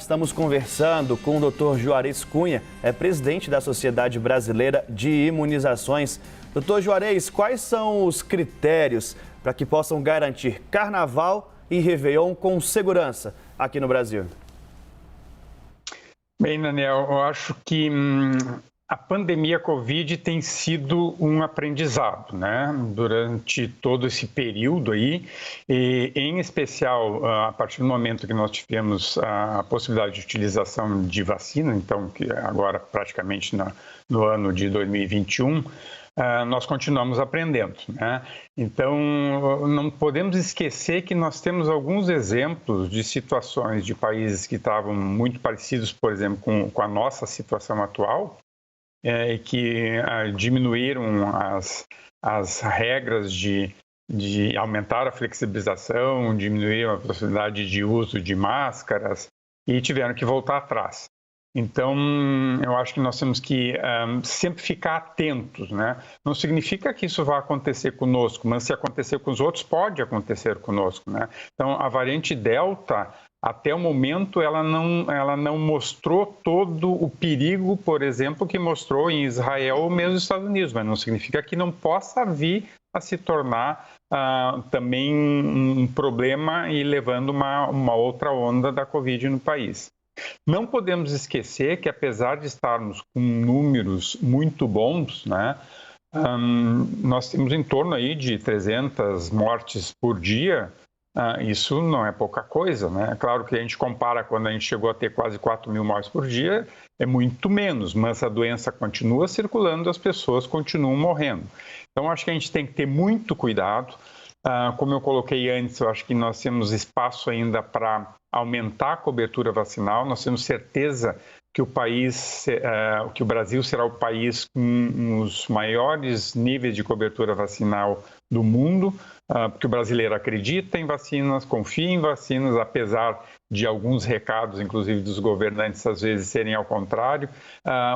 estamos conversando com o Dr. Juarez Cunha, presidente da Sociedade Brasileira de Imunizações. Dr. Juarez, quais são os critérios para que possam garantir Carnaval e Réveillon com segurança aqui no Brasil? Bem, Daniel, eu acho que a pandemia Covid tem sido um aprendizado, né? Durante todo esse período aí, e em especial a partir do momento que nós tivemos a possibilidade de utilização de vacina, então que agora praticamente no ano de 2021, nós continuamos aprendendo, né? Então, não podemos esquecer que nós temos alguns exemplos de situações de países que estavam muito parecidos, por exemplo, com a nossa situação atual, que diminuíram as regras de aumentar a flexibilização, diminuíram a possibilidade de uso de máscaras e tiveram que voltar atrás. Então, eu acho que nós temos que sempre ficar atentos, né? Não significa que isso vai acontecer conosco, mas se acontecer com os outros, pode acontecer conosco, né? Então, a variante Delta, até o momento, ela não mostrou todo o perigo, por exemplo, que mostrou em Israel ou mesmo nos Estados Unidos, mas não significa que não possa vir a se tornar também um problema e levando uma outra onda da Covid no país. Não podemos esquecer que, apesar de estarmos com números muito bons, né, nós temos em torno aí de 300 mortes por dia. Isso não é pouca coisa, né? Claro que a gente compara quando a gente chegou a ter quase 4.000 mortes por dia, é muito menos, mas a doença continua circulando, as pessoas continuam morrendo. Então, acho que a gente tem que ter muito cuidado. Como eu coloquei antes, eu acho que nós temos espaço ainda para aumentar a cobertura vacinal. Nós temos certeza que o Brasil será o país com os maiores níveis de cobertura vacinal do mundo, porque o brasileiro acredita em vacinas, confia em vacinas, apesar de alguns recados, inclusive dos governantes, às vezes serem ao contrário,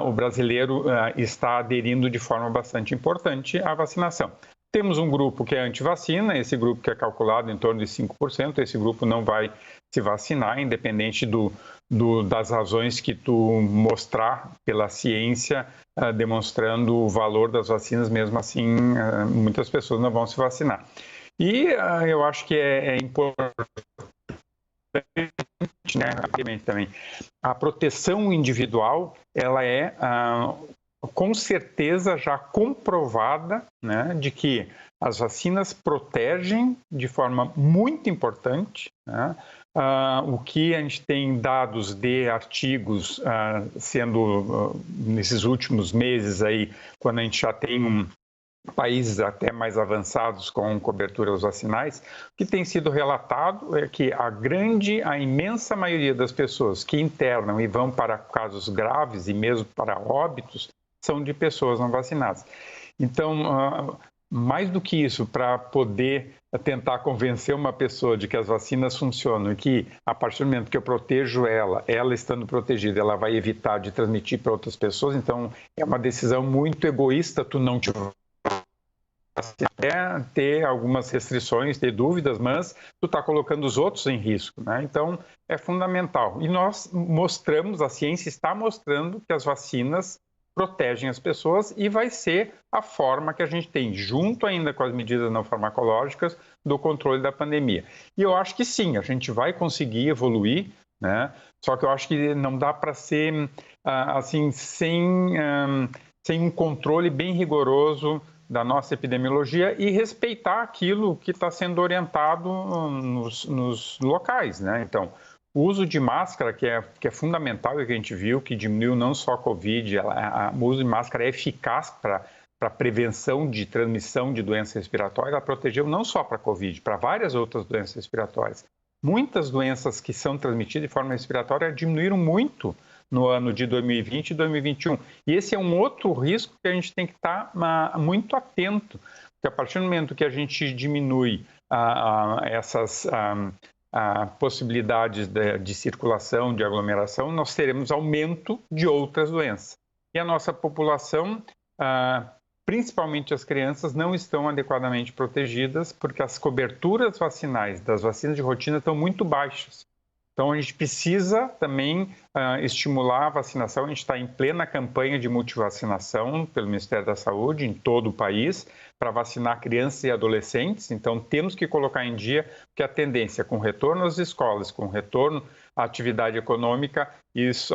o brasileiro está aderindo de forma bastante importante à vacinação. Temos um grupo que é anti-vacina, esse grupo que é calculado em torno de 5%, esse grupo não vai se vacinar, independente das razões que tu mostrar pela ciência, demonstrando o valor das vacinas, mesmo assim, muitas pessoas não vão se vacinar. E eu acho que é importante, né, também, a proteção individual, ela é com certeza já comprovada, né, de que as vacinas protegem de forma muito importante, né? O que a gente tem dados de artigos sendo nesses últimos meses aí, quando a gente já tem países até mais avançados com coberturas vacinais, o que tem sido relatado é que a imensa maioria das pessoas que internam e vão para casos graves e mesmo para óbitos são de pessoas não vacinadas. Então, mais do que isso, para poder tentar convencer uma pessoa de que as vacinas funcionam e que, a partir do momento que eu protejo ela estando protegida, ela vai evitar de transmitir para outras pessoas, então é uma decisão muito egoísta tu não te até ter algumas restrições, ter dúvidas, mas tu está colocando os outros em risco, né? Então, é fundamental. E nós mostramos, a ciência está mostrando que as vacinas protegem as pessoas e vai ser a forma que a gente tem, junto ainda com as medidas não farmacológicas, do controle da pandemia. E eu acho que sim, a gente vai conseguir evoluir, né? Só que eu acho que não dá para ser assim, sem um controle bem rigoroso da nossa epidemiologia e respeitar aquilo que está sendo orientado nos locais, né? Então, o uso de máscara, que é fundamental, e que a gente viu que diminuiu não só a Covid, o uso de máscara é eficaz para prevenção de transmissão de doença respiratória, ela protegeu não só para a Covid, para várias outras doenças respiratórias. Muitas doenças que são transmitidas de forma respiratória diminuíram muito no ano de 2020 e 2021. E esse é um outro risco que a gente tem que estar muito atento, porque a partir do momento que a gente diminui essas possibilidades de circulação, de aglomeração, nós teremos aumento de outras doenças. E a nossa população, principalmente as crianças, não estão adequadamente protegidas porque as coberturas vacinais das vacinas de rotina estão muito baixas. Então, a gente precisa também estimular a vacinação. A gente está em plena campanha de multivacinação pelo Ministério da Saúde em todo o país para vacinar crianças e adolescentes. Então, temos que colocar em dia que a tendência com retorno às escolas, com retorno à atividade econômica,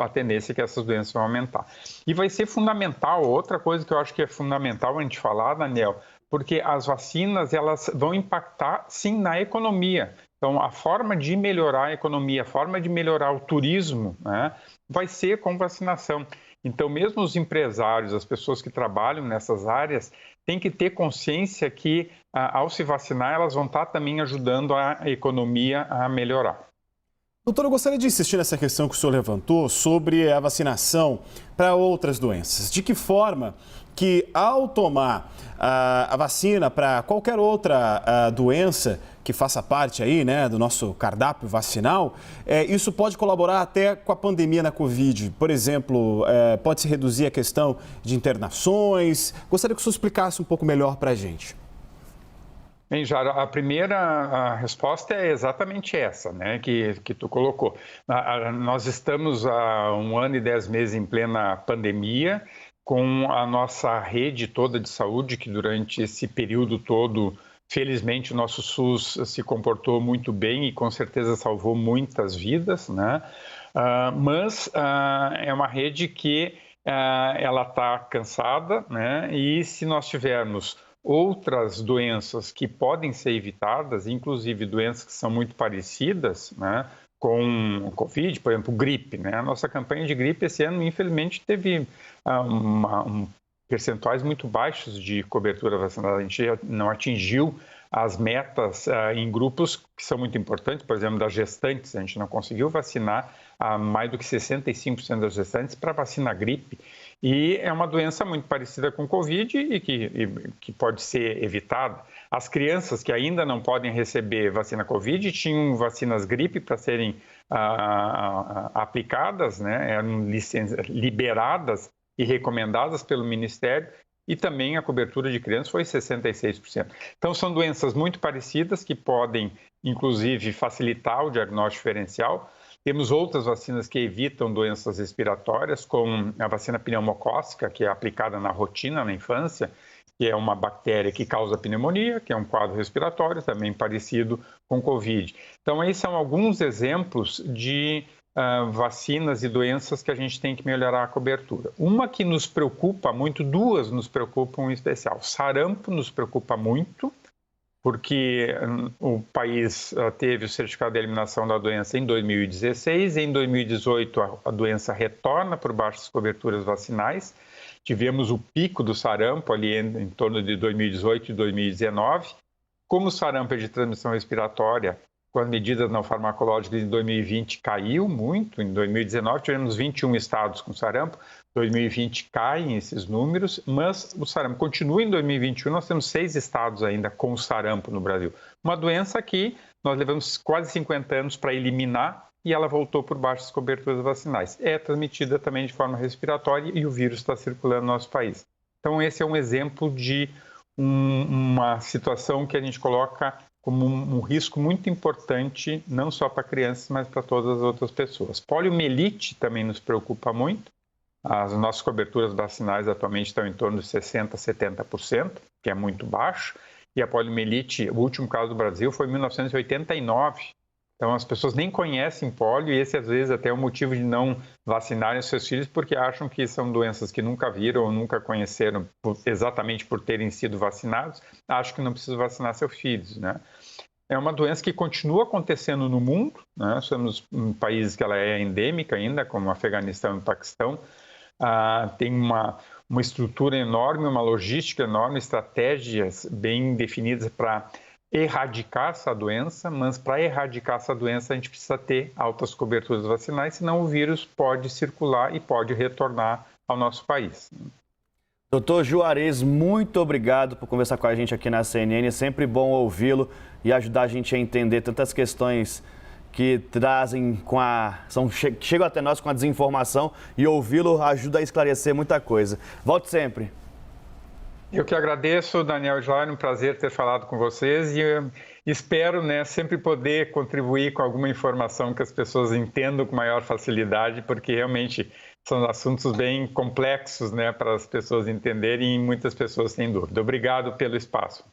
a tendência é que essas doenças vão aumentar. E vai ser fundamental, outra coisa que eu acho que é fundamental a gente falar, Daniel, porque as vacinas elas vão impactar, sim, na economia. Então, a forma de melhorar a economia, a forma de melhorar o turismo, né, vai ser com vacinação. Então, mesmo os empresários, as pessoas que trabalham nessas áreas, têm que ter consciência que, ao se vacinar, elas vão estar também ajudando a economia a melhorar. Doutor, eu gostaria de insistir nessa questão que o senhor levantou sobre a vacinação para outras doenças. De que forma que, ao tomar a vacina para qualquer outra doença que faça parte aí, né, do nosso cardápio vacinal, isso pode colaborar até com a pandemia na Covid? Por exemplo, pode-se reduzir a questão de internações? Gostaria que o senhor explicasse um pouco melhor para a gente. Bem, Jara, a primeira resposta é exatamente essa, né, que tu colocou. Nós estamos há 1 ano e 10 meses em plena pandemia, com a nossa rede toda de saúde, que durante esse período todo, felizmente, o nosso SUS se comportou muito bem e com certeza salvou muitas vidas, né? Mas é uma rede que ela está cansada, né? E se nós tivermos outras doenças que podem ser evitadas, inclusive doenças que são muito parecidas, né, com o Covid, por exemplo, gripe, né? A nossa campanha de gripe esse ano, infelizmente, teve percentuais muito baixos de cobertura vacinal. A gente não atingiu as metas em grupos que são muito importantes, por exemplo, das gestantes. A gente não conseguiu vacinar mais do que 65% das gestantes para vacina gripe. E é uma doença muito parecida com o Covid e que pode ser evitada. As crianças que ainda não podem receber vacina Covid tinham vacinas gripe para serem aplicadas, né? Eram liberadas e recomendadas pelo Ministério, e também a cobertura de crianças foi 66%. Então, são doenças muito parecidas que podem, inclusive, facilitar o diagnóstico diferencial. Temos outras vacinas que evitam doenças respiratórias, como a vacina pneumocócica, que é aplicada na rotina na infância, que é uma bactéria que causa pneumonia, que é um quadro respiratório também parecido com Covid. Então, esses são alguns exemplos de vacinas e doenças que a gente tem que melhorar a cobertura. Uma que nos preocupa muito, duas nos preocupam em especial. Sarampo nos preocupa muito, porque o país teve o certificado de eliminação da doença em 2016, em 2018 a doença retorna por baixas coberturas vacinais. Tivemos o pico do sarampo ali em torno de 2018 e 2019. Como o sarampo é de transmissão respiratória, com as medidas não farmacológicas em 2020 caiu muito. Em 2019 tivemos 21 estados com sarampo, 2020 caem esses números, mas o sarampo continua em 2021, nós temos 6 estados ainda com sarampo no Brasil. Uma doença que nós levamos quase 50 anos para eliminar e ela voltou por baixas coberturas vacinais. É transmitida também de forma respiratória e o vírus está circulando no nosso país. Então esse é um exemplo de uma situação que a gente coloca como um risco muito importante, não só para crianças, mas para todas as outras pessoas. Poliomielite também nos preocupa muito. As nossas coberturas vacinais atualmente estão em torno de 60% a 70%, que é muito baixo. E a poliomielite, o último caso do Brasil foi em 1989. Então, as pessoas nem conhecem polio e esse, às vezes, até é um motivo de não vacinarem os seus filhos porque acham que são doenças que nunca viram ou nunca conheceram exatamente por terem sido vacinados. Acham que não precisam vacinar seus filhos, né? É uma doença que continua acontecendo no mundo, né? Somos em países que ela é endêmica ainda, como Afeganistão e Paquistão. Tem uma estrutura enorme, uma logística enorme, estratégias bem definidas para erradicar essa doença, mas para erradicar essa doença a gente precisa ter altas coberturas vacinais, senão o vírus pode circular e pode retornar ao nosso país. Doutor Juarez, muito obrigado por conversar com a gente aqui na CNN. É sempre bom ouvi-lo e ajudar a gente a entender tantas questões que trazem chegam até nós com a desinformação, e ouvi-lo ajuda a esclarecer muita coisa. Volte sempre. Eu que agradeço, Daniel Jair, um prazer ter falado com vocês, e espero, né, sempre poder contribuir com alguma informação que as pessoas entendam com maior facilidade, porque realmente são assuntos bem complexos, né, para as pessoas entenderem e muitas pessoas têm dúvida. Obrigado pelo espaço.